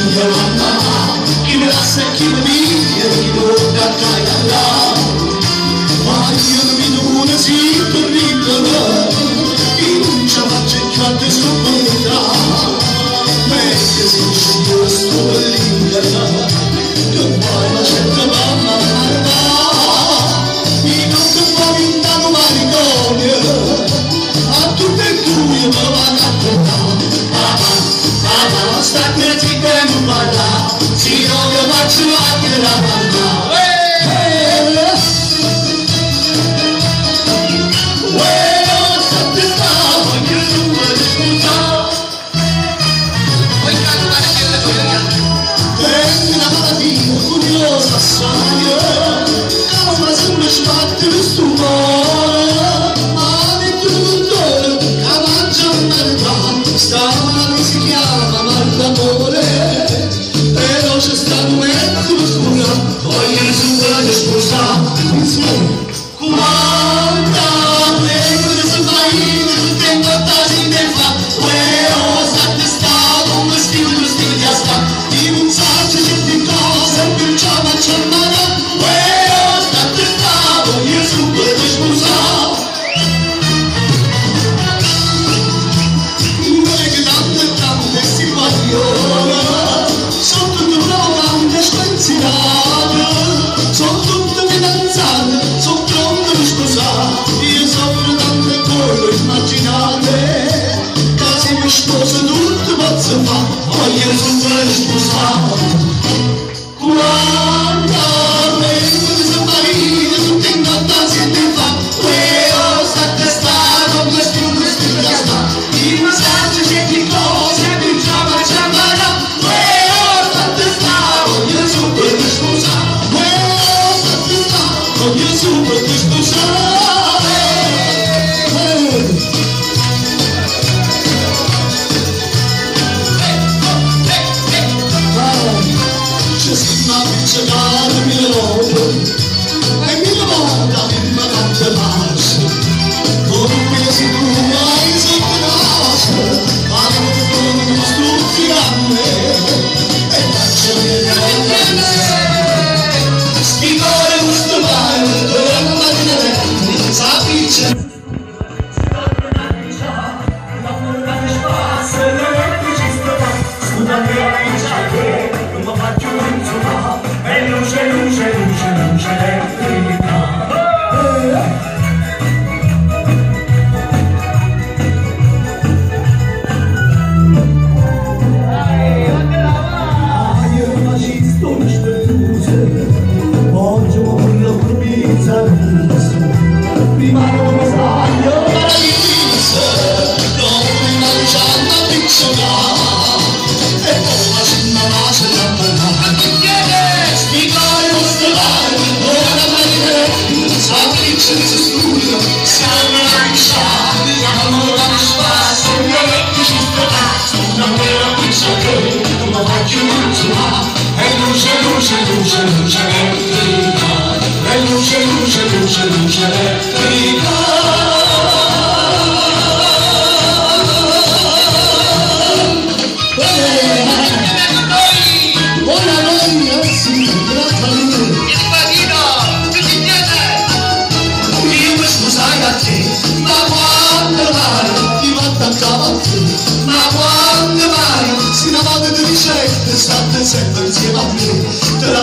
mia mamma, chi me la sa e chi me viene, chi porta a casa. Ma io non mi dono sì per ritornare, chi non ci fa cercare sopra, mentre si sceglie sto all'interno, che poi la certa mamma guarda, mi tocca un po' pintano manicomio, a tutte e due me vanno a portare. Papà, sta qui zitta e non parla, si non io faccio anche la mamma. State sempre insieme a me, te la